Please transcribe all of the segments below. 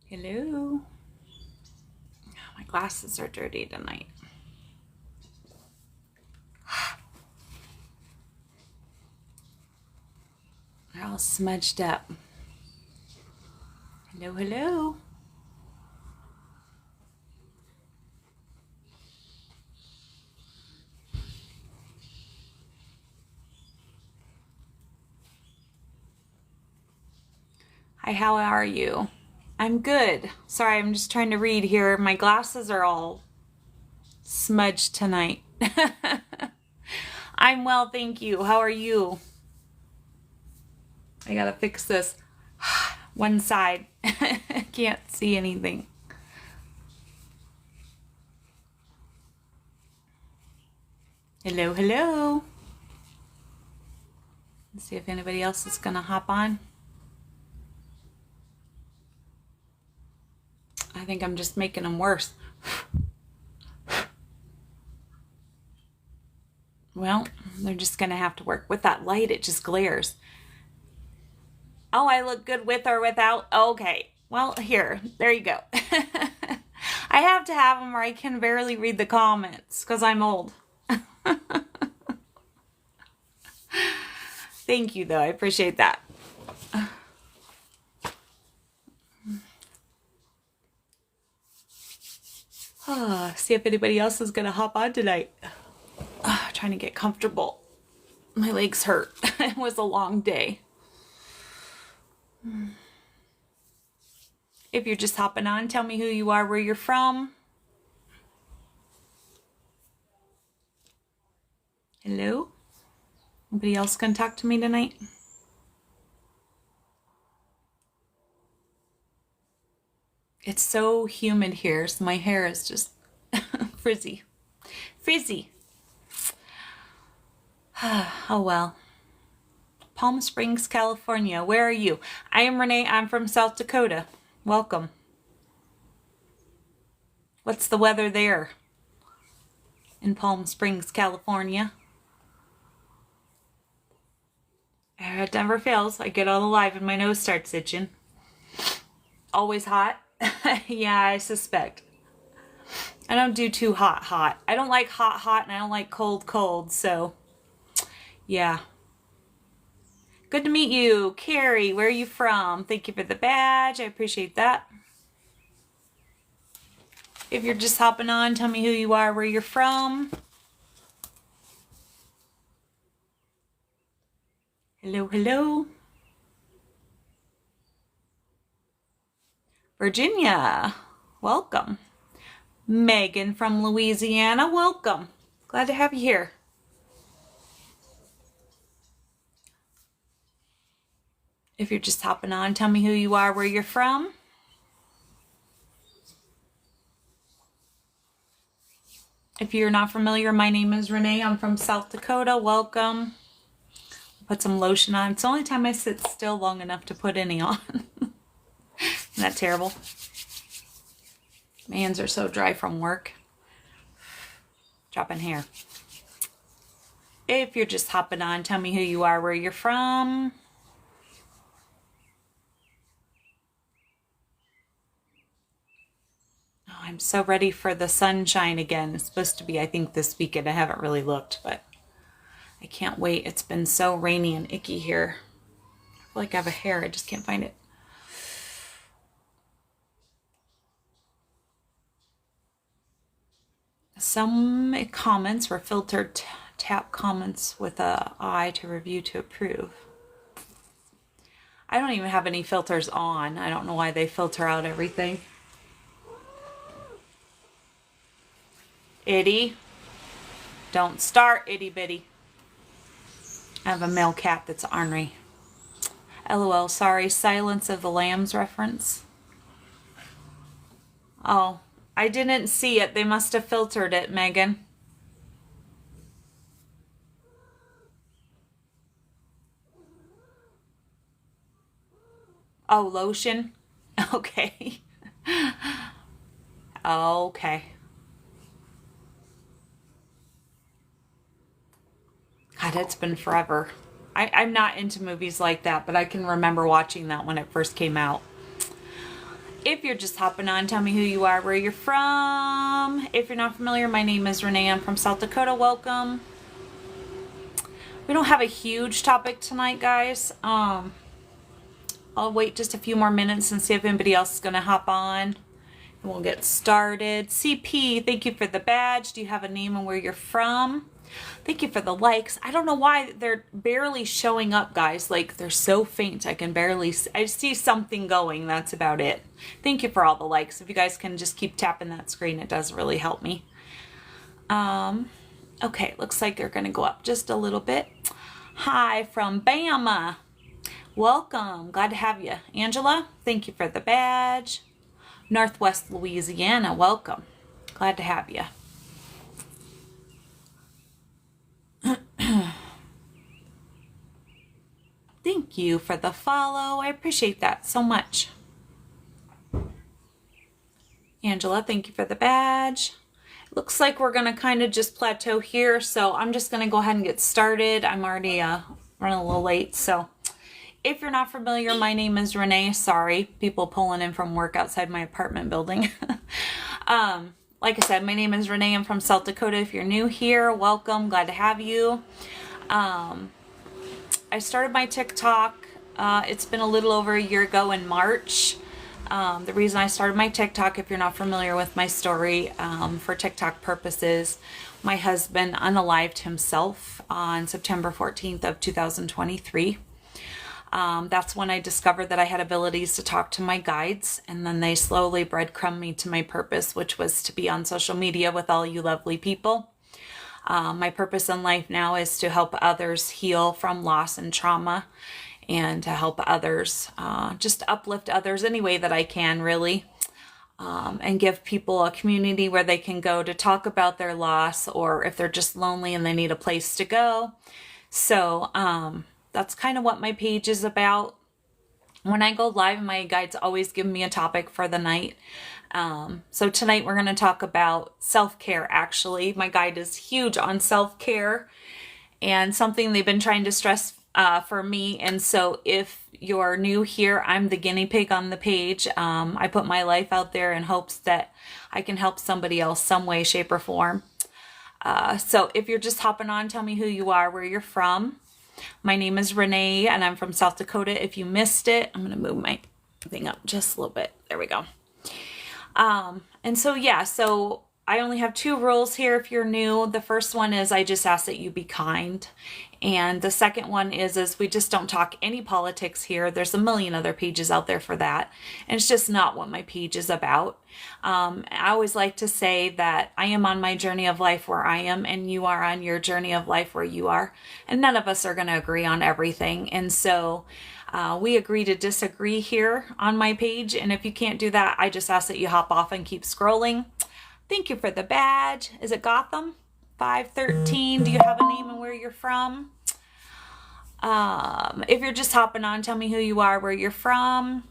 Hello. My glasses are dirty tonight. They're all smudged up. Hello, hello. Hi, how are you? I'm good. Sorry, I'm just trying to read here. My glasses are all smudged tonight. I'm well, thank you. How are you? I gotta fix this one side. Can't see anything. Hello, hello. Let's see if anybody else is gonna hop on. I think I'm just making them worse. Well, they're just gonna have to work with that light. It just glares. Oh, I look good with or without? Okay. Well, here. There you go. I have to have them or I can barely read the comments because I'm old. Thank you, though. I appreciate that. See if anybody else is going to hop on tonight. Trying to get comfortable. My legs hurt. It was a long day. If you're just hopping on, tell me who you are, where you're from. Hello? Anybody else gonna talk to me tonight? It's so humid here, so my hair is just frizzy. Frizzy. Oh well. Palm Springs, California. Where are you? I am Renee. I'm from South Dakota. Welcome. What's the weather there in Palm Springs, California? It never fails. I get all alive and my nose starts itching. Always hot? Yeah, I suspect. I don't do too hot. I don't like hot and I don't like cold, so yeah. Good to meet you. Carrie, where are you from? Thank you for the badge. I appreciate that. If you're just hopping on, tell me who you are, where you're from. Hello, hello. Virginia, welcome. Megan from Louisiana, welcome. Glad to have you here. If you're just hopping on, tell me who you are, where you're from. If you're not familiar, my name is Renee. I'm from South Dakota. Welcome. Put some lotion on. It's the only time I sit still long enough to put any on. Isn't that terrible? My hands are so dry from work. Dropping hair. If you're just hopping on, tell me who you are, where you're from. Oh, I'm so ready for the sunshine again. It's supposed to be, I think, this weekend. I haven't really looked, but I can't wait. It's been so rainy and icky here. I feel like I have a hair. I just can't find it. Some comments were filtered. Tap comments with a I to review to approve. I don't even have any filters on. I don't know why they filter out everything. Itty. Don't start, itty bitty. I have a male cat that's ornery. LOL, sorry. Silence of the Lambs reference. Oh, I didn't see it. They must have filtered it, Megan. Oh, lotion? Okay. Okay. God, it's been forever. I'm not into movies like that, but I can remember watching that when it first came out. If you're just hopping on, tell me who you are, where you're from. If you're not familiar, my name is Renee. I'm from South Dakota. Welcome. We don't have a huge topic tonight, guys. I'll wait just a few more minutes and see if anybody else is going to hop on. And we'll get started. CP, thank you for the badge. Do you have a name and where you're from? Thank you for the likes. I don't know why they're barely showing up, guys. Like, they're so faint. I can barely I see something going. That's about it. Thank you for all the likes. If you guys can just keep tapping that screen, it does really help me. Okay, looks like they're going to go up just a little bit. Hi from Bama. Welcome. Glad to have you. Angela, thank you for the badge. Northwest Louisiana, welcome. Glad to have you. Thank you for the follow. I appreciate that so much. Angela, thank you for the badge. Looks like we're going to kind of just plateau here, so I'm just going to go ahead and get started. I'm already running a little late, so if you're not familiar, my name is Renee. Sorry, people pulling in from work outside my apartment building. Like I said, my name is Renee. I'm from South Dakota. If you're new here, welcome. Glad to have you. I started my TikTok. It's been a little over a year ago in March. The reason I started my TikTok, if you're not familiar with my story, for TikTok purposes, my husband unalived himself on September 14th of 2023. That's when I discovered that I had abilities to talk to my guides, and then they slowly breadcrumbed me to my purpose, which was to be on social media with all you lovely people. My purpose in life now is to help others heal from loss and trauma, and to help others, just uplift others any way that I can, really, and give people a community where they can go to talk about their loss, or if they're just lonely and they need a place to go. So that's kind of what my page is about. When I go live, my guides always give me a topic for the night. So tonight we're going to talk about self-care, actually. My guide is huge on self-care and something they've been trying to stress for me. And so if you're new here, I'm the guinea pig on the page. I put my life out there in hopes that I can help somebody else some way, shape, or form. So if you're just hopping on, tell me who you are, where you're from. My name is Renee, and I'm from South Dakota. If you missed it, I'm going to move my thing up just a little bit. There we go. And so, yeah, so I only have 2 rules here if you're new. The first one is I just ask that you be kind. And the second one is we just don't talk any politics here. There's a million other pages out there for that. And it's just not what my page is about. I always like to say that I am on my journey of life where I am, and you are on your journey of life where you are. And none of us are going to agree on everything. And so we agree to disagree here on my page. And if you can't do that, I just ask that you hop off and keep scrolling. Thank you for the badge. Is it Gotham? 513. Do you have a name and where you're from? If you're just hopping on, tell me who you are, where you're from.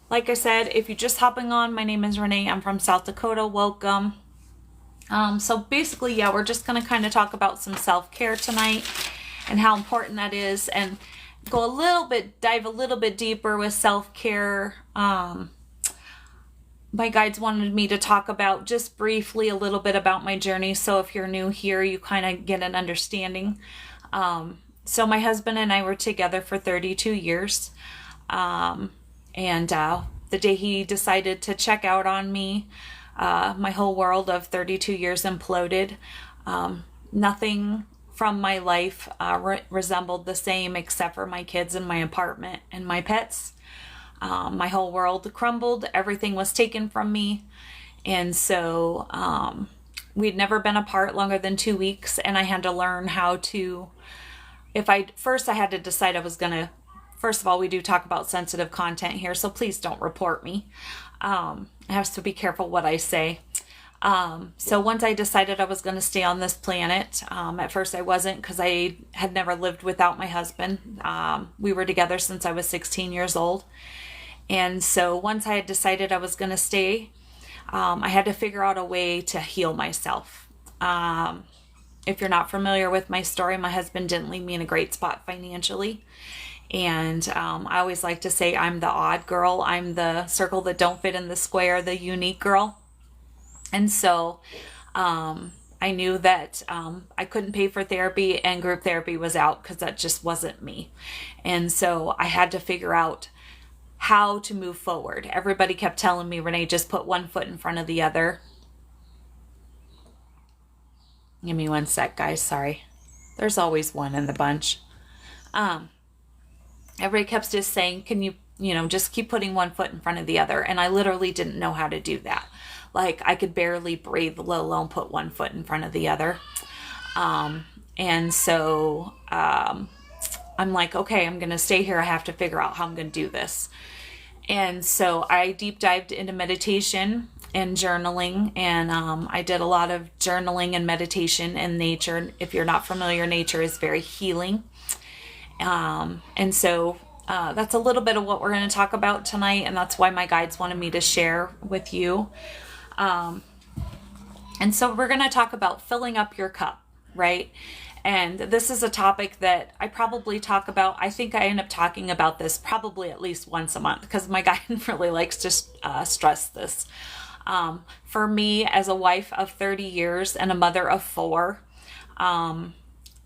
Like I said, if you're just hopping on, my name is Renee. I'm from South Dakota. Welcome. So basically, yeah, we're just going to kind of talk about some self-care tonight and how important that is, and dive a little bit deeper with self-care. My guides wanted me to talk about just briefly a little bit about my journey. So if you're new here, you kind of get an understanding. So my husband and I were together for 32 years. And the day he decided to check out on me, my whole world of 32 years imploded. Nothing from my life resembled the same except for my kids and my apartment and my pets. My whole world crumbled. Everything was taken from me. And so we'd never been apart longer than 2 weeks. And I had to learn how to, I had to decide I was going to, first of all, we do talk about sensitive content here, so please don't report me. I have to be careful what I say. So once I decided I was going to stay on this planet, at first I wasn't, because I had never lived without my husband. We were together since I was 16 years old. And so once I had decided I was going to stay, I had to figure out a way to heal myself. If you're not familiar with my story, my husband didn't leave me in a great spot financially. And I always like to say I'm the odd girl. I'm the circle that don't fit in the square, the unique girl. And so I knew that I couldn't pay for therapy, and group therapy was out because that just wasn't me. And so I had to figure out how to move forward. Everybody kept telling me, Renee, just put one foot in front of the other. Give me one sec, guys. Sorry. There's always one in the bunch. Everybody kept just saying, can you, just keep putting one foot in front of the other. And I literally didn't know how to do that. Like, I could barely breathe, let alone put one foot in front of the other. And so I'm like, okay, I'm going to stay here. I have to figure out how I'm going to do this. And so I deep dived into meditation and journaling, and I did a lot of journaling and meditation in nature. If you're not familiar, nature is very healing. And so that's a little bit of what we're going to talk about tonight, and that's why my guides wanted me to share with you. And so we're going to talk about filling up your cup, right? And this is a topic that I probably talk about. I think I end up talking about this probably at least once a month because my guide really likes to stress this. For me, as a wife of 30 years and a mother of 4,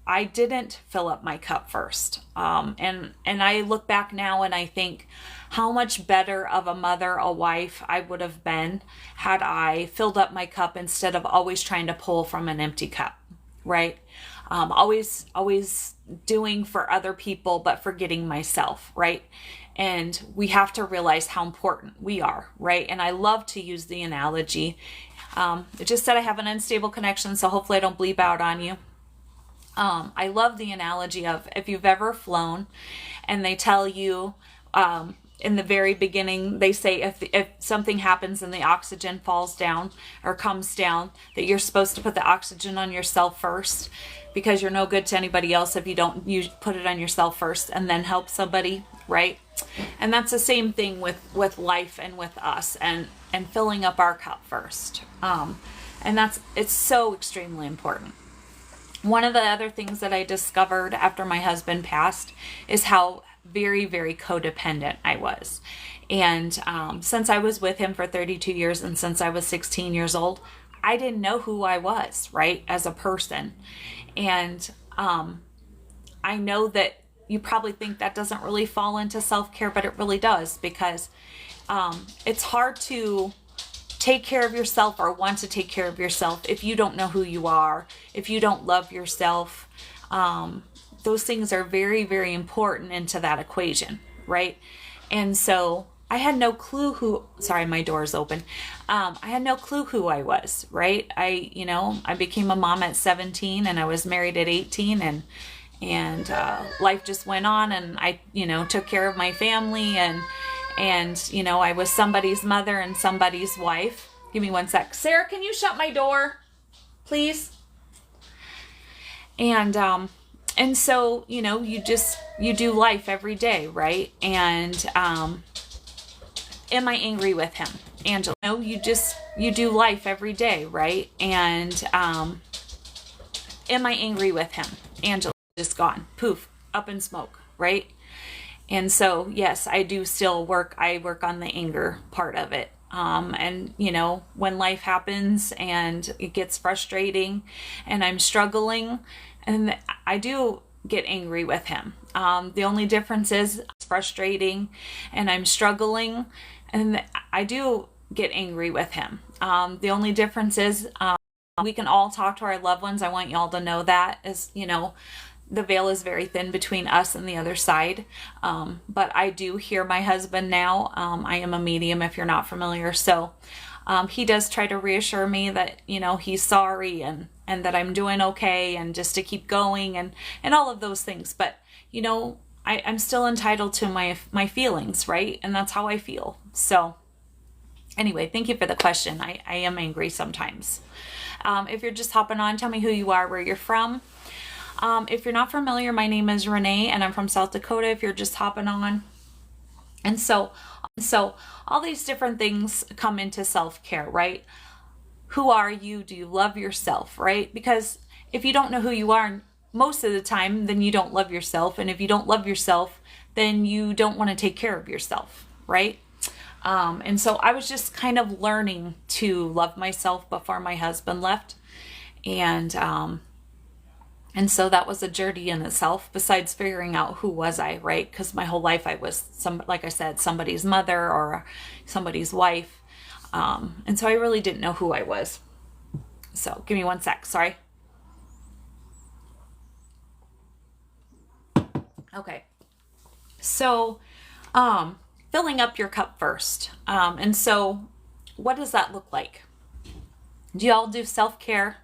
I didn't fill up my cup first. And I look back now and I think how much better of a mother, a wife I would have been had I filled up my cup instead of always trying to pull from an empty cup, right? Always doing for other people, but forgetting myself, right? And we have to realize how important we are, right? And I love to use the analogy. It just said I have an unstable connection, so hopefully I don't bleep out on you. I love the analogy of if you've ever flown and they tell you in the very beginning, they say if something happens and the oxygen falls down or comes down, that you're supposed to put the oxygen on yourself first because you're no good to anybody else if you don't put it on yourself first and then help somebody, right? And that's the same thing with life and with us and filling up our cup first. And it's so extremely important. One of the other things that I discovered after my husband passed is how very, very codependent I was. And since I was with him for 32 years and since I was 16 years old, I didn't know who I was, right, as a person. And I know that you probably think that doesn't really fall into self-care, but it really does, because it's hard to take care of yourself or want to take care of yourself if you don't know who you are, if you don't love yourself. Those things are very, very important into that equation, right? And so I had no clue sorry, my door is open. I had no clue who I was, right? I became a mom at 17 and I was married at 18 and life just went on, and I, took care of my family and I was somebody's mother and somebody's wife. Give me one sec. Sarah, can you shut my door, please? And so, you do life every day, right? And, am I angry with him? Angela, no, you do life every day, right? And, am I angry with him? Angela, just gone. Poof, up in smoke, right? And so, yes, I do still work. I work on the anger part of it. And when life happens and it gets frustrating and I'm struggling, and I do get angry with him. The only difference is it's frustrating and I'm struggling, and I do get angry with him. The only difference is we can all talk to our loved ones. I want y'all to know that, is, the veil is very thin between us and the other side. But I do hear my husband now. I am a medium, if you're not familiar. So he does try to reassure me that, he's sorry and that I'm doing okay and just to keep going and all of those things. But, I'm still entitled to my feelings, right? And that's how I feel. So anyway, thank you for the question. I am angry sometimes. If you're just hopping on, tell me who you are, where you're from. If you're not familiar, my name is Renee and I'm from South Dakota, if you're just hopping on. And so all these different things come into self-care, right? Who are you? Do you love yourself, right? Because if you don't know who you are most of the time, then you don't love yourself. And if you don't love yourself, then you don't want to take care of yourself, right? And so I was just kind of learning to love myself before my husband left. And so that was a journey in itself, besides figuring out who was I, right? Because my whole life I was, like I said, somebody's mother or somebody's wife. And so I really didn't know who I was. So give me one sec, sorry. Okay. So, filling up your cup first. And so what does that look like? Do y'all do self-care?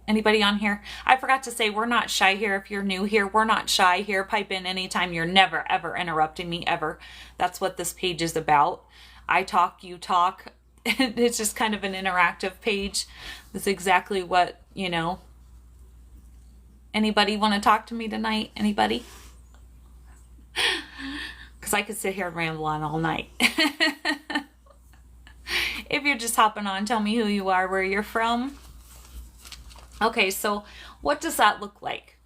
Anybody on here? I forgot to say, we're not shy here. If you're new here, we're not shy here. Pipe in anytime. You're never, ever interrupting me, ever. That's what this page is about. I talk, you talk. It's just kind of an interactive page. That's exactly what, you know. Anybody want to talk to me tonight? Anybody? Because I could sit here and ramble on all night. If you're just hopping on, tell me who you are, where you're from. Okay, so what does that look like?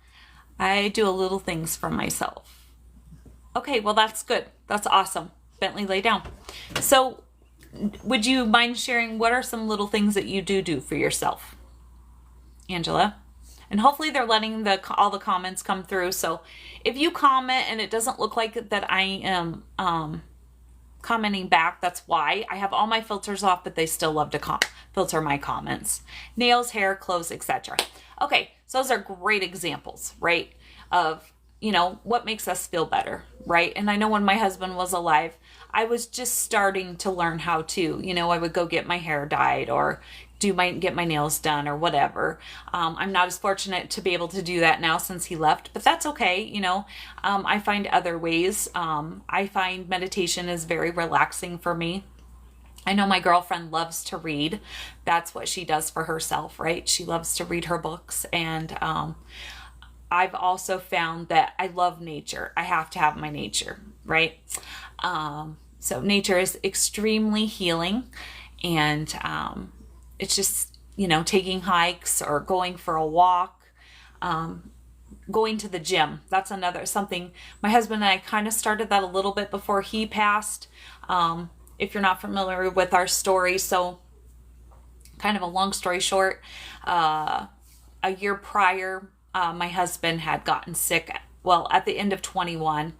I do a little things for myself. Okay, well, that's good. That's awesome. Bentley, lay down. So would you mind sharing what are some little things that you do for yourself? Angela? And hopefully they're letting all the comments come through. So if you comment and it doesn't look like that I am commenting back, that's why. I have all my filters off, but they still love to filter my comments. Nails, hair, clothes, etc. Okay, so those are great examples, right? Of, you know, what makes us feel better, right? And I know when my husband was alive, I was just starting to learn how to, you know, I would go get my hair dyed or get my nails done or whatever. I'm not as fortunate to be able to do that now since he left, but that's okay. You know, I find other ways. I find meditation is very relaxing for me. I know my girlfriend loves to read. That's what she does for herself, right? She loves to read her books. And I've also found that I love nature. I have to have my nature, right? So nature is extremely healing, and it's just, you know, taking hikes or going for a walk, going to the gym. That's something my husband and I kind of started that a little bit before he passed. If you're not familiar with our story, so kind of a long story short, a year prior, my husband had gotten sick. Well, at the end of 21,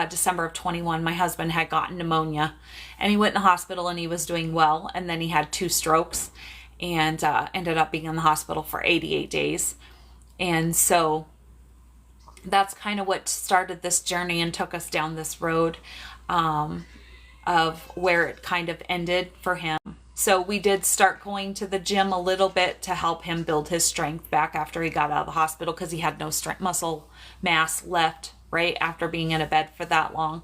December of 21, my husband had gotten pneumonia, and he went in the hospital and he was doing well. And then he had 2 strokes and ended up being in the hospital for 88 days. And so that's kind of what started this journey and took us down this road of where it kind of ended for him. So we did start going to the gym a little bit to help him build his strength back after he got out of the hospital, because he had no muscle mass left, right, after being in a bed for that long.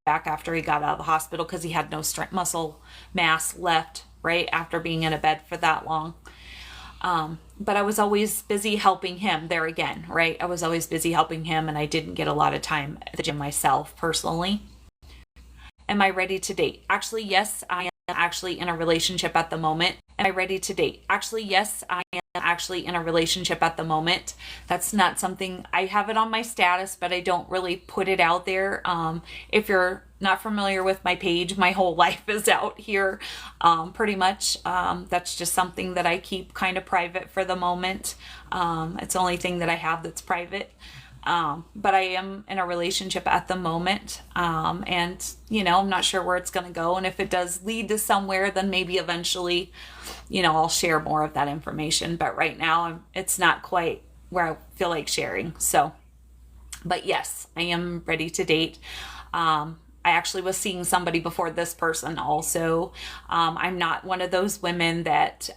Back after he got out of the hospital, because he had no muscle mass left, right, after being in a bed for that long. But I was always busy helping him there again, right? I was always busy helping him, and I didn't get a lot of time at the gym myself personally. Am I ready to date? Actually, yes, I am actually in a relationship at the moment. Am I ready to date? Actually, yes, I am actually in a relationship at the moment. That's not something, I have it on my status, but I don't really put it out there. If you're not familiar with my page, my whole life is out here, pretty much. That's just something that I keep kind of private for the moment. It's the only thing that I have that's private. But I am in a relationship at the moment. And, you know, I'm not sure where it's going to go. And if it does lead to somewhere, then maybe eventually, you know, I'll share more of that information. But right now, it's not quite where I feel like sharing. So, but yes, I am ready to date. I actually was seeing somebody before this person also. I'm not one of those women that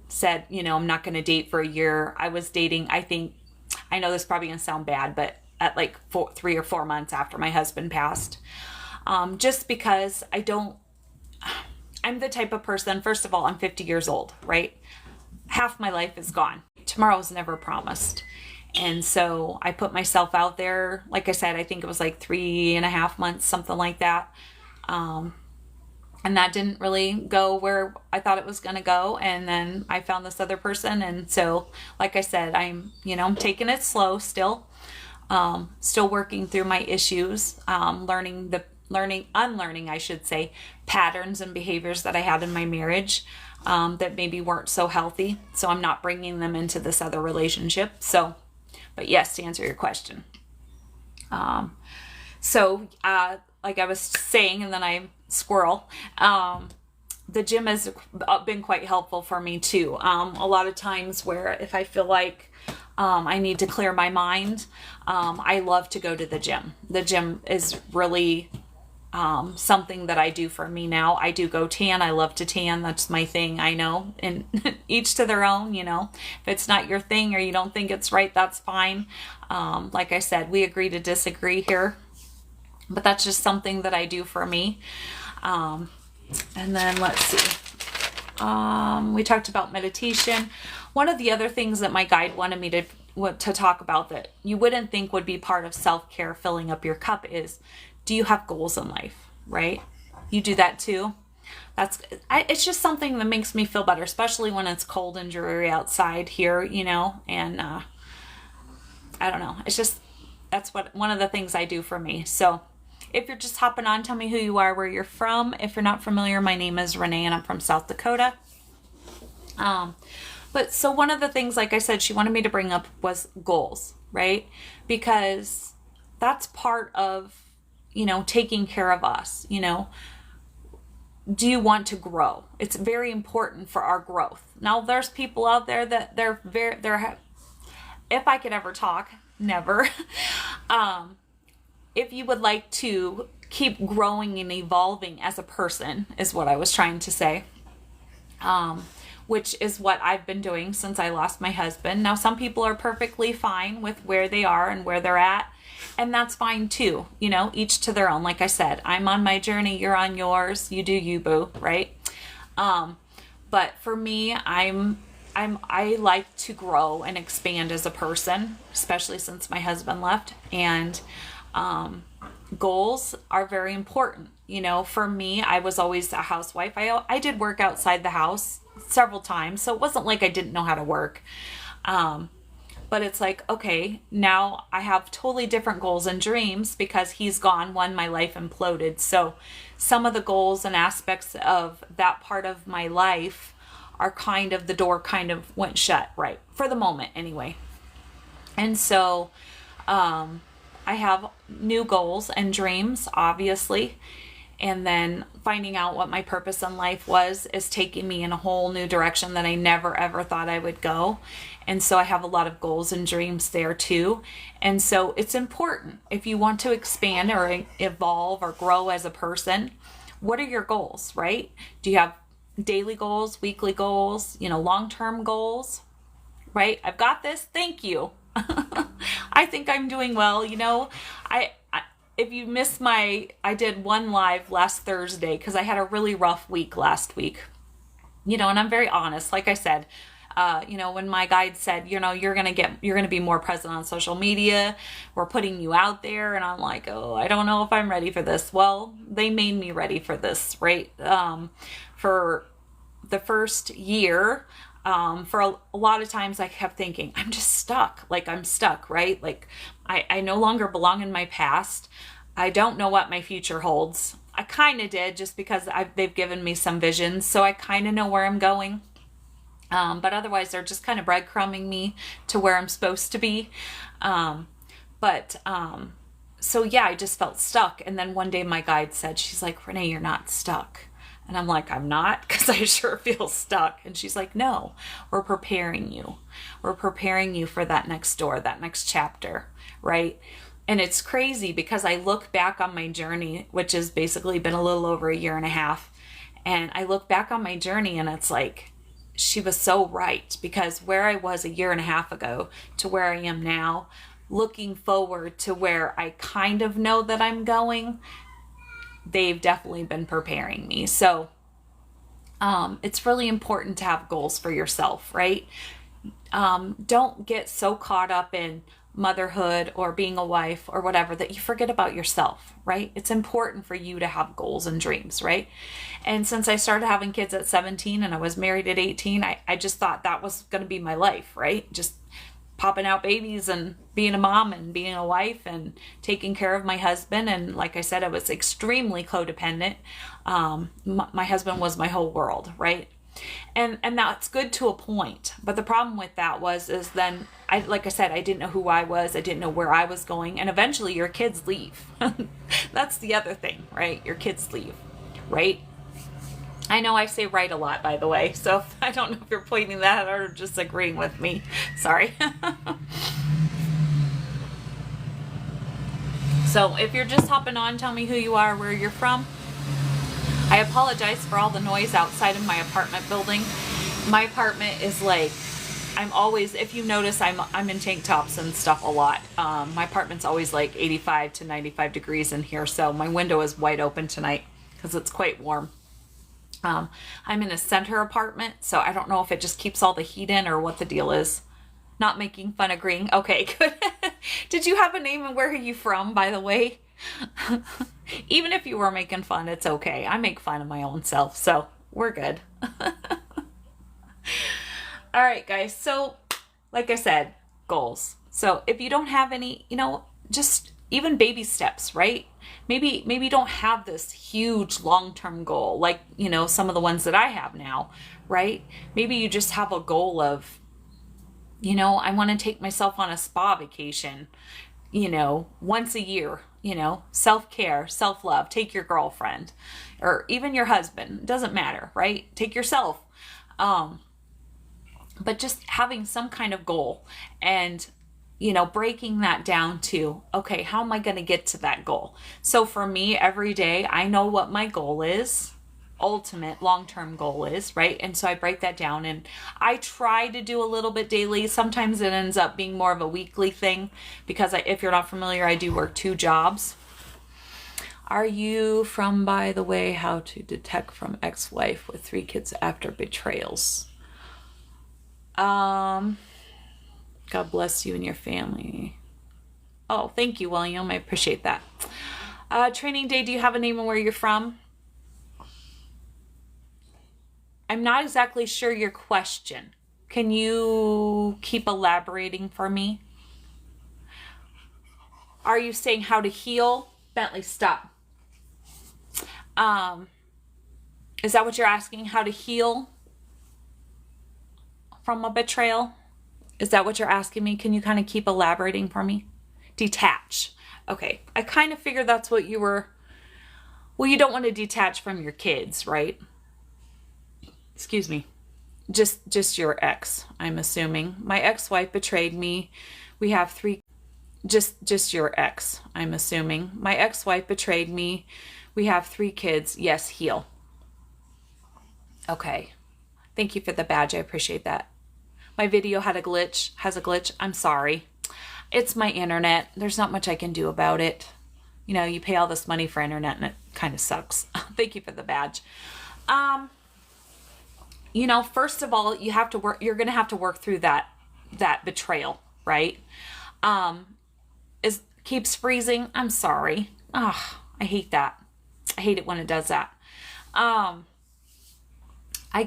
said, you know, I'm not going to date for a year. I was dating, I know this is probably going to sound bad, but at like 3 or 4 months after my husband passed. Just because I'm the type of person, first of all, I'm 50 years old, right? Half my life is gone. Tomorrow's never promised. And so I put myself out there. Like I said, I think it was like 3.5 months, something like that. I and that didn't really go where I thought it was going to go. And then I found this other person. And so, like I said, I'm taking it slow still, still working through my issues, unlearning, I should say, patterns and behaviors that I had in my marriage, that maybe weren't so healthy. So I'm not bringing them into this other relationship. So, but yes, to answer your question. Like I was saying, and then I squirrel, the gym has been quite helpful for me too. A lot of times where if I feel like I need to clear my mind, I love to go to the gym. The gym is really something that I do for me now. I do go tan. I love to tan. That's my thing. I know, and each to their own, if it's not your thing or you don't think it's right, that's fine. Like I said, we agree to disagree here, but that's just something that I do for me. And then let's see. We talked about meditation. One of the other things that my guide wanted me to talk about that you wouldn't think would be part of self-care, filling up your cup, is, do you have goals in life, right? You do that too. It's just something that makes me feel better, especially when it's cold and dreary outside here, and I don't know. That's one of the things I do for me. So if you're just hopping on, tell me who you are, where you're from. If you're not familiar, my name is Renee and I'm from South Dakota. But so one of the things, like I said, she wanted me to bring up was goals, right? Because that's part of, taking care of us. Do you want to grow? It's very important for our growth. Now, there's people out there that they're if I could ever talk, never. If you would like to keep growing and evolving as a person, is what I was trying to say. Which is what I've been doing since I lost my husband. Now, some people are perfectly fine with where they are and where they're at, and that's fine too. Each to their own. Like I said, I'm on my journey, you're on yours. You do you, boo, right? But for me, I like to grow and expand as a person, especially since my husband left. And goals are very important. For me, I was always a housewife. I did work outside the house several times, so it wasn't like I didn't know how to work. But it's like, okay, now I have totally different goals and dreams because he's gone. My life imploded. So some of the goals and aspects of that part of my life are the door kind of went shut, right? For the moment anyway. And so, I have new goals and dreams, obviously. And then finding out what my purpose in life is taking me in a whole new direction that I never ever thought I would go. And so I have a lot of goals and dreams there too. And so it's important, if you want to expand or evolve or grow as a person, what are your goals, right? Do you have daily goals, weekly goals, long-term goals, right? I've got this. Thank you. I think I'm doing well. If you missed I did one live last Thursday because I had a really rough week last week, and I'm very honest. Like I said, when my guide said, you're going to be more present on social media, we're putting you out there. And I'm like, oh, I don't know if I'm ready for this. Well, they made me ready for this, right? For the first year, for a lot of times I kept thinking, I'm just stuck. Like I'm stuck, right? Like I no longer belong in my past. I don't know what my future holds. I kind of did, just because they've given me some visions. So I kind of know where I'm going. But otherwise they're just kind of breadcrumbing me to where I'm supposed to be. So yeah, I just felt stuck. And then one day my guide said, she's like, Renee, you're not stuck. And I'm like, I'm not, because I sure feel stuck. And she's like, no, we're preparing you. We're preparing you for that next door, that next chapter, right? And it's crazy because I look back on my journey, which has basically been a little over a year and a half. And I look back on my journey and it's like, she was so right, because where I was a year and a half ago to where I am now, looking forward to where I kind of know that I'm going, they've definitely been preparing me. So it's really important to have goals for yourself, right? Don't get so caught up in motherhood or being a wife or whatever that you forget about yourself, right? It's important for you to have goals and dreams, right? And since I started having kids at 17 and I was married at 18, I just thought that was going to be my life, right? Just popping out babies and being a mom and being a wife and taking care of my husband. And like I said, I was extremely codependent. My husband was my whole world, right? And that's good to a point. But the problem with that is then, like I said, I didn't know who I was. I didn't know where I was going. And eventually your kids leave. That's the other thing, right? Your kids leave, right? I know I say right a lot, by the way, so I don't know if you're pointing that or just agreeing with me. Sorry. So if you're just hopping on, tell me who you are, where you're from. I apologize for all the noise outside of my apartment building. My apartment is like, I'm always, if you notice, I'm in tank tops and stuff a lot. My apartment's always like 85 to 95 degrees in here, so my window is wide open tonight because it's quite warm. I'm in a center apartment, so I don't know if it just keeps all the heat in or what the deal is. Not making fun of green. Okay, good. Did you have a name and where are you from, by the way? Even if you were making fun, it's okay. I make fun of my own self, so we're good. All right, guys. So, like I said, goals. So if you don't have any, just even baby steps, right? Maybe don't have this huge long-term goal like, some of the ones that I have now, right? Maybe you just have a goal of, I want to take myself on a spa vacation, once a year, self-care, self-love, take your girlfriend or even your husband. It doesn't matter, right? Take yourself. But just having some kind of goal and breaking that down to, okay, how am I going to get to that goal? So for me, every day, I know what my goal is, ultimate long-term goal is, right? And so I break that down and I try to do a little bit daily. Sometimes it ends up being more of a weekly thing because if you're not familiar, I do work 2 jobs. Are you from, by the way, how to detect from ex-wife with 3 kids after betrayals? God bless you and your family. Oh, thank you, William. I appreciate that. Training day, do you have a name and where you're from? I'm not exactly sure your question. Can you keep elaborating for me? Are you saying how to heal? Bentley, stop. Is that what you're asking? How to heal from a betrayal? Is that what you're asking me? Can you kind of keep elaborating for me? Detach. Okay. I kind of figured that's what you were. Well, you don't want to detach from your kids, right? Excuse me. Just your ex, I'm assuming. My ex-wife betrayed me. We have 3. Just your ex, I'm assuming. My ex-wife betrayed me. We have 3 kids. Yes, heal. Okay. Thank you for the badge. I appreciate that. My video has a glitch. I'm sorry. It's my internet. There's not much I can do about it. You pay all this money for internet and it kind of sucks. Thank you for the badge. First of all, you're going to have to work through that betrayal, right? Keeps freezing. I'm sorry. I hate that. I hate it when it does that. I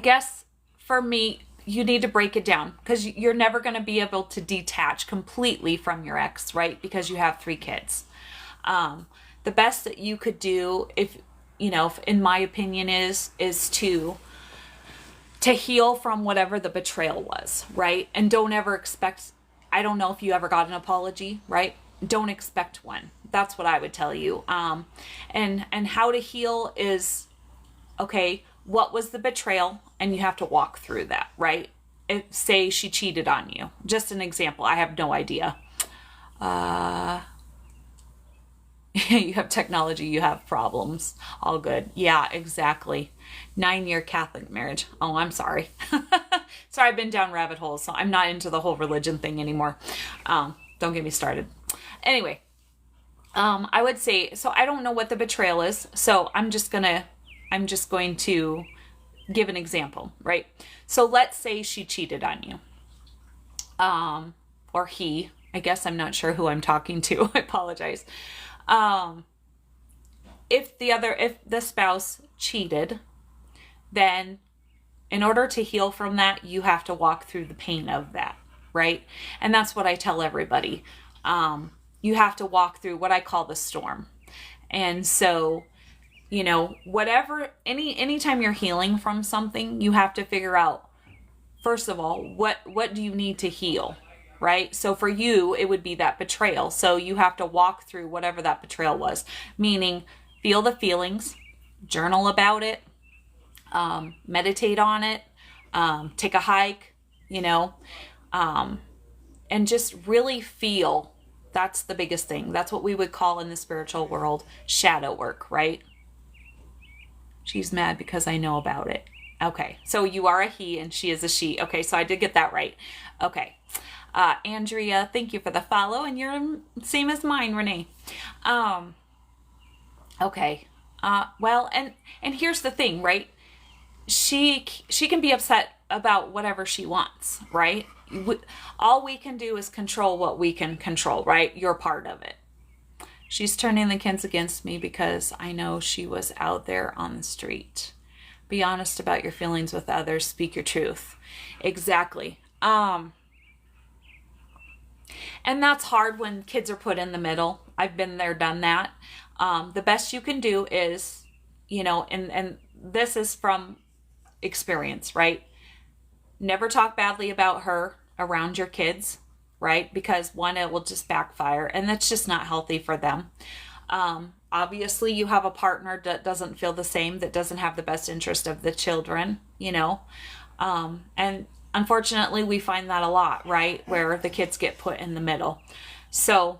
guess for me, you need to break it down because you're never going to be able to detach completely from your ex, right? Because you have 3 kids. The best that you could do, if in my opinion is to heal from whatever the betrayal was, right? And don't ever expect, I don't know if you ever got an apology, right? Don't expect one. That's what I would tell you. And how to heal is, okay, what was the betrayal? And you have to walk through that, right? Say she cheated on you. Just an example. I have no idea. You have technology, you have problems. All good. Yeah, exactly. 9-year Catholic marriage. Oh, I'm sorry. Sorry, I've been down rabbit holes, so I'm not into the whole religion thing anymore. Don't get me started. Anyway, I would say, so I don't know what the betrayal is, so I'm just going to give an example, right? So let's say she cheated on you, or he, I guess I'm not sure who I'm talking to. I apologize. If the spouse cheated, then in order to heal from that, you have to walk through the pain of that, right? And that's what I tell everybody. You have to walk through what I call the storm. And so, whatever, anytime you're healing from something, you have to figure out, first of all, what do you need to heal, right? So for you, it would be that betrayal. So you have to walk through whatever that betrayal was, meaning feel the feelings, journal about it, meditate on it, take a hike, and just really feel. That's the biggest thing. That's what we would call in the spiritual world shadow work, right? She's mad because I know about it. Okay, so you are a he and she is a she. Okay, so I did get that right. Okay. Andrea, thank you for the follow, and you're same as mine, Renee. Okay. Well, and here's the thing, right? She can be upset about whatever she wants, right? All we can do is control what we can control, right? You're part of it. She's turning the kids against me because I know she was out there on the street. Be honest about your feelings with others. Speak your truth. Exactly. And that's hard when kids are put in the middle. I've been there, done that. The best you can do is, and this is from experience, right? Never talk badly about her around your kids, right? Because one, it will just backfire, and that's just not healthy for them. Obviously, you have a partner that doesn't feel the same, that doesn't have the best interest of the children, and unfortunately, we find that a lot, right? Where the kids get put in the middle. So,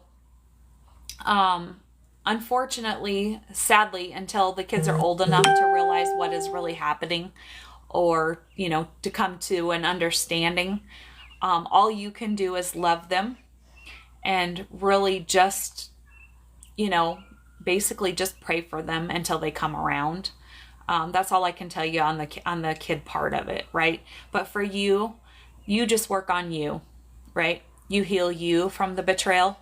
unfortunately, sadly, until the kids are old enough to realize what is really happening, or, to come to an understanding, all you can do is love them and really just, basically just pray for them until they come around. That's all I can tell you on the kid part of it, right? But for you just work on you, right? You heal you from the betrayal.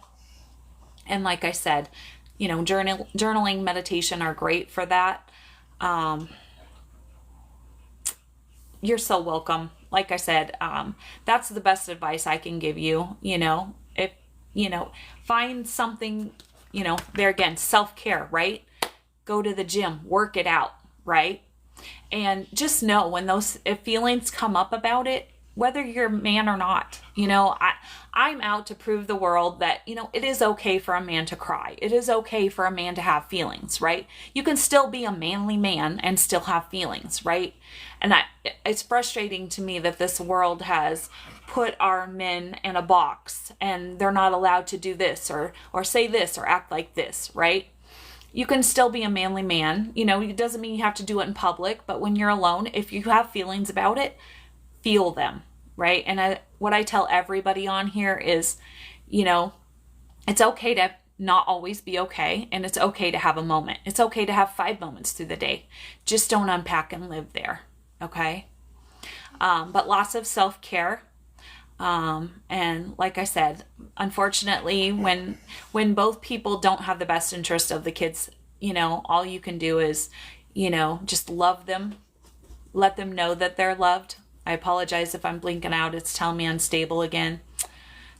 And like I said, journaling, meditation are great for that. You're so welcome. Like I said, that's the best advice I can give you. If, find something, there again, self-care, right? Go to the gym, work it out, right? And just know when if feelings come up about it, whether you're a man or not, I'm out to prove the world that, it is okay for a man to cry. It is okay for a man to have feelings, right? You can still be a manly man and still have feelings, right? And it's frustrating to me that this world has put our men in a box and they're not allowed to do this or say this or act like this, right? You can still be a manly man. It doesn't mean you have to do it in public, but when you're alone, if you have feelings about it, feel them, right? And what I tell everybody on here is, it's okay to not always be okay, and it's okay to have a moment. It's okay to have 5 moments through the day. Just don't unpack and live there, okay? But lots of self-care. And like I said, unfortunately, when both people don't have the best interest of the kids, all you can do is, just love them, let them know that they're loved. I apologize if I'm blinking out. It's telling me unstable again.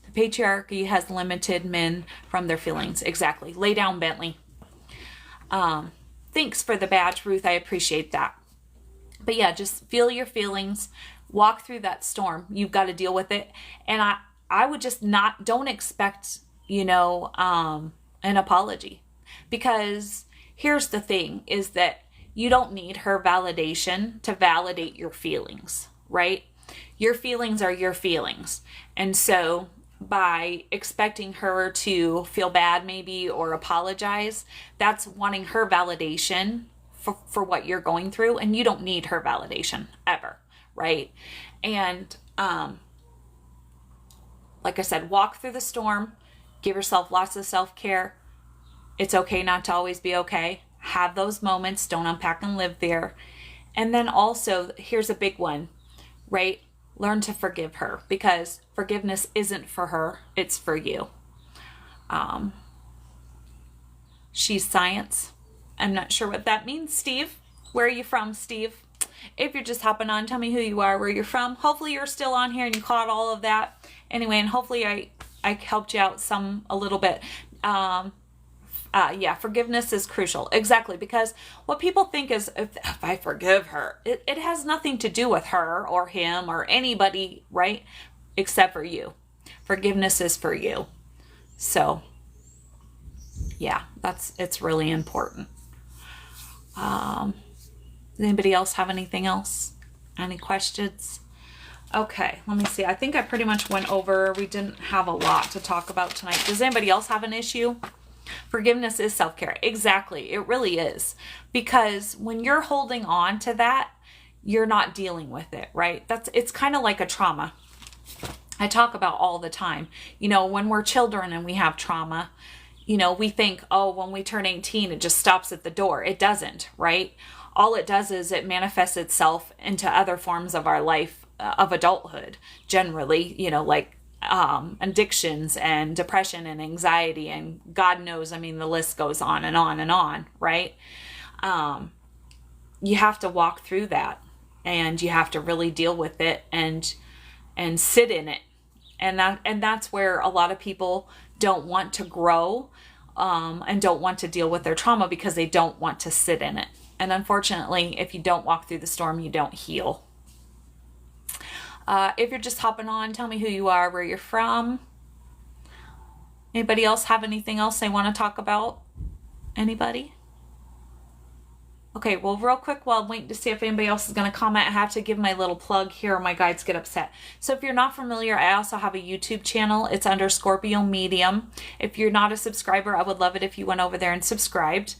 The patriarchy has limited men from their feelings. Exactly. Lay down, Bentley. Thanks for the badge, Ruth. I appreciate that. But yeah, just feel your feelings. Walk through that storm. You've got to deal with it. And I would just don't expect, an apology. Because here's the thing is that you don't need her validation to validate your feelings, right? Your feelings are your feelings. And so by expecting her to feel bad maybe or apologize, that's wanting her validation for what you're going through. And you don't need her validation ever. Right? And like I said, walk through the storm, give yourself lots of self-care. It's okay not to always be okay. Have those moments, don't unpack and live there. And then also, here's a big one, right? learn to forgive her, because forgiveness isn't for her, it's for you. She's science. I'm not sure what that means, Steve. Where are you from, Steve? If you're just hopping on, tell me who you are, where you're from. Hopefully you're still on here and you caught all of that. Anyway, and hopefully I helped you out a little bit. Yeah, forgiveness is crucial. Exactly, because what people think is if I forgive her, it has nothing to do with her or him or anybody, right? Except for you. Forgiveness is for you. So, yeah, it's really important. Does anybody else have anything else? Any questions? Okay, let me see. I think I pretty much went over. We didn't have a lot to talk about tonight. Does anybody else have an issue? Forgiveness is self-care. Exactly. It really is. Because when you're holding on to that, you're not dealing with it, right? It's kind of like a trauma. I talk about all the time. When we're children and we have trauma, we think, oh, when we turn 18, it just stops at the door. It doesn't, right? All it does is it manifests itself into other forms of our life, of adulthood, generally, like addictions and depression and anxiety and God knows, the list goes on and on and on, right? You have to walk through that, and you have to really deal with it and sit in it. And that's where a lot of people don't want to grow, and don't want to deal with their trauma because they don't want to sit in it. And unfortunately, if you don't walk through the storm, you don't heal. If you're just hopping on, tell me who you are, where you're from. Anybody else have anything else they want to talk about? Anybody? Okay, well, real quick, while I'm waiting to see if anybody else is going to comment, I have to give my little plug here or my guides get upset. So if you're not familiar, I also have a YouTube channel. It's under Scorpio Medium. If you're not a subscriber, I would love it if you went over there and subscribed.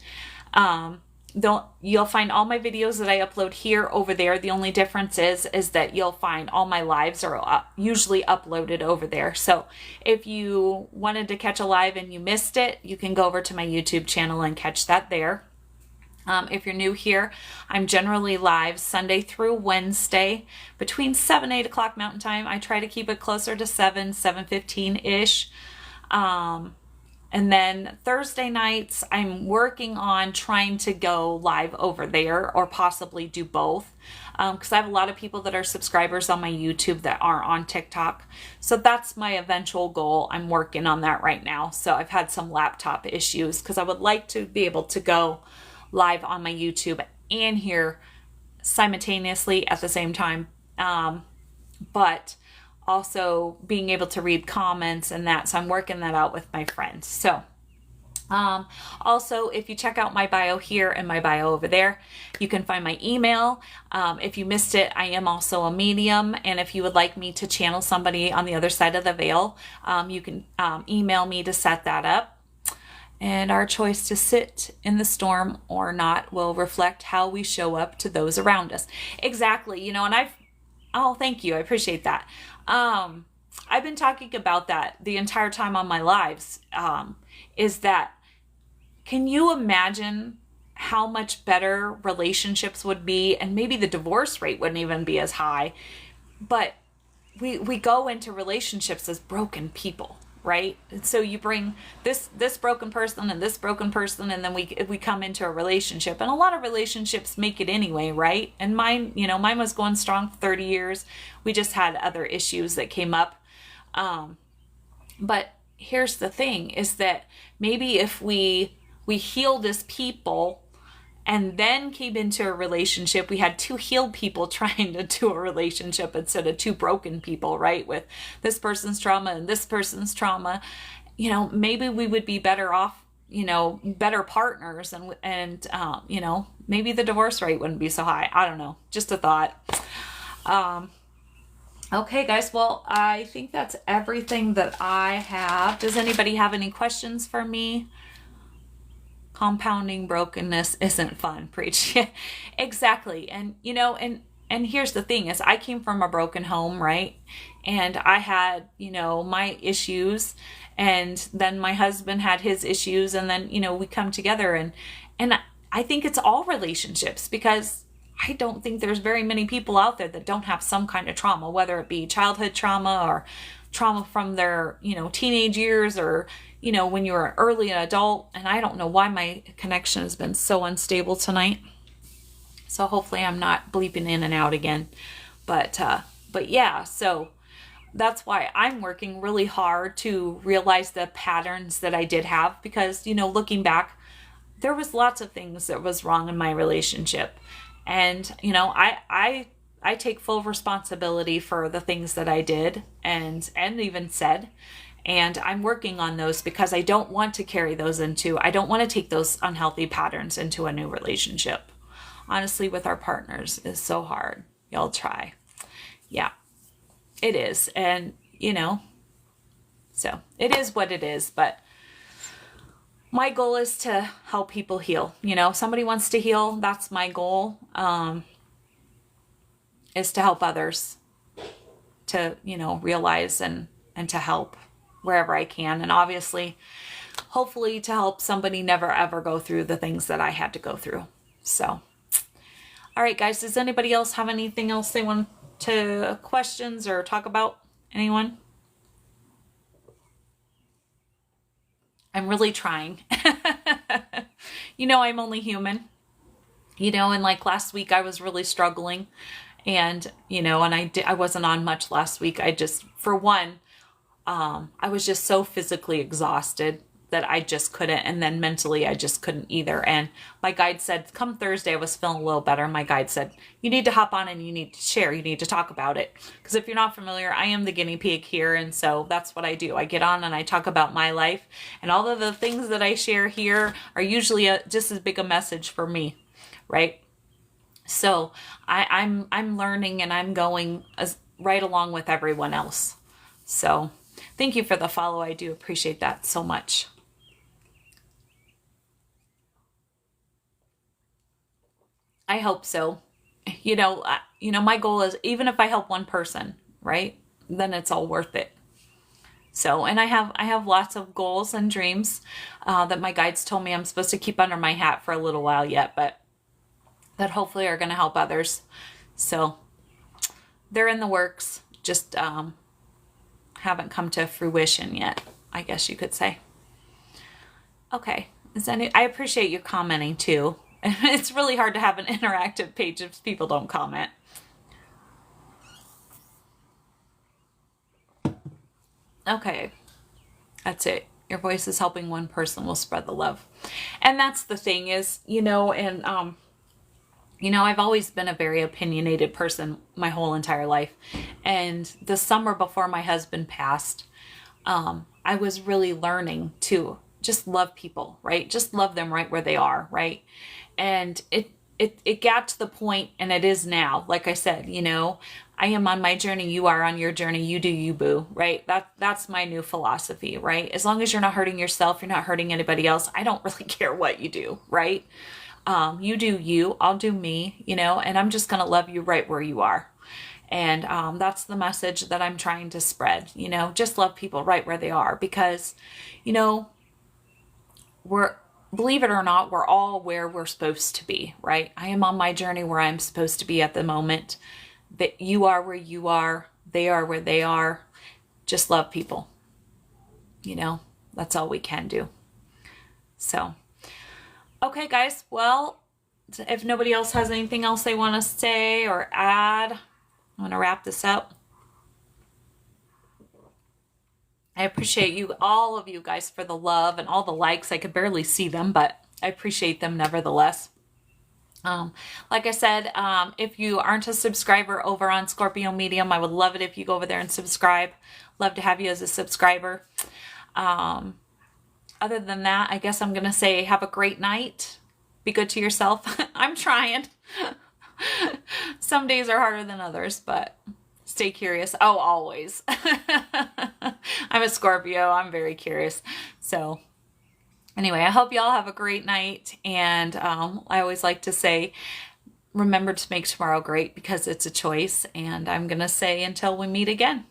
You'll find all my videos that I upload here over there. The only difference is that you'll find all my lives are usually uploaded over there. So if you wanted to catch a live and you missed it, you can go over to my YouTube channel and catch that there. If you're new here, I'm generally live Sunday through Wednesday between 7 8 o'clock Mountain Time. I try to keep it closer to 7:15-ish. And then Thursday nights, I'm working on trying to go live over there or possibly do both. Because I have a lot of people that are subscribers on my YouTube that aren't on TikTok. So that's my eventual goal. I'm working on that right now. So I've had some laptop issues because I would like to be able to go live on my YouTube and here simultaneously at the same time. But also being able to read comments and that. So I'm working that out with my friends. So also, if you check out my bio here and my bio over there, you can find my email. If you missed it, I am also a medium. And if you would like me to channel somebody on the other side of the veil, you can email me to set that up. And our choice to sit in the storm or not will reflect how we show up to those around us. Exactly. And oh, thank you. I appreciate that. I've been talking about that the entire time on my lives, is that, can you imagine how much better relationships would be? And maybe the divorce rate wouldn't even be as high, but we go into relationships as broken people. Right? And so you bring this broken person and this broken person, and then we come into a relationship, and a lot of relationships make it anyway, right? And mine was going strong for 30 years. We just had other issues that came up. But here's the thing is that maybe if we healed as people and then came into a relationship, we had two healed people trying to do a relationship instead of two broken people, right? With this person's trauma and this person's trauma, maybe we would be better off, better partners, and maybe the divorce rate wouldn't be so high. I don't know. Just a thought. Okay, guys. Well, I think that's everything that I have. Does anybody have any questions for me? Compounding brokenness isn't fun. Preach. Exactly. And, and here's the thing is I came from a broken home, right? And I had, my issues, and then my husband had his issues, and then, we come together, and I think it's all relationships, because I don't think there's very many people out there that don't have some kind of trauma, whether it be childhood trauma or trauma from their, teenage years, or, when you were early an adult. And I don't know why my connection has been so unstable tonight. So hopefully I'm not bleeping in and out again. But yeah, so that's why I'm working really hard to realize the patterns that I did have, because, looking back, there was lots of things that was wrong in my relationship. And, I take full responsibility for the things that I did and even said. And I'm working on those because I don't want to carry those I don't want to take those unhealthy patterns into a new relationship. Honestly, with our partners is so hard. Y'all try. Yeah, it is. And, so it is what it is. But my goal is to help people heal. If somebody wants to heal, that's my goal. Is to help others to, realize and to help wherever I can. And obviously, hopefully to help somebody never ever go through the things that I had to go through. So, all right, guys, does anybody else have anything else they want to questions or talk about? Anyone? I'm really trying. I'm only human. And like last week I was really struggling. And, and I wasn't on much last week. I just, for one, I was just so physically exhausted that I just couldn't. And then mentally, I just couldn't either. And my guide said, come Thursday, I was feeling a little better. My guide said, you need to hop on and you need to share. You need to talk about it. Because if you're not familiar, I am the guinea pig here. And so that's what I do. I get on and I talk about my life. And all of the things that I share here are usually just as big a message for me, right? So I'm learning and I'm going right along with everyone else. So thank you for the follow. I do appreciate that so much. I hope so. My goal is, even if I help one person, right, then it's all worth it. So, and I have lots of goals and dreams that my guides told me I'm supposed to keep under my hat for a little while yet, but that hopefully are going to help others. So they're in the works, just haven't come to fruition yet, I guess you could say. Okay, I appreciate you commenting too. It's really hard to have an interactive page if people don't comment. Okay, that's it. Your voice is helping one person will spread the love. And that's the thing is, I've always been a very opinionated person my whole entire life. And the summer before my husband passed, I was really learning to just love people, right? Just love them right where they are, right? And it got to the point, and it is now, like I said, I am on my journey, you are on your journey, you do you, boo, right? That's my new philosophy, right? As long as you're not hurting yourself, you're not hurting anybody else, I don't really care what you do, right? You do you, I'll do me, and I'm just going to love you right where you are. And that's the message that I'm trying to spread, just love people right where they are, because, believe it or not, we're all where we're supposed to be, right? I am on my journey where I'm supposed to be at the moment. That you are where you are, they are where they are. Just love people. That's all we can do. So, okay, guys. Well, if nobody else has anything else they want to say or add, I'm going to wrap this up. I appreciate you, all of you guys, for the love and all the likes. I could barely see them, but I appreciate them nevertheless. Like I said, if you aren't a subscriber over on Scorpio Medium, I would love it if you go over there and subscribe. Love to have you as a subscriber. Other than that, I guess I'm going to say have a great night. Be good to yourself. I'm trying. Some days are harder than others, but stay curious. Oh, always. I'm a Scorpio. I'm very curious. So anyway, I hope y'all have a great night. And I always like to say, remember to make tomorrow great, because it's a choice. And I'm going to say until we meet again.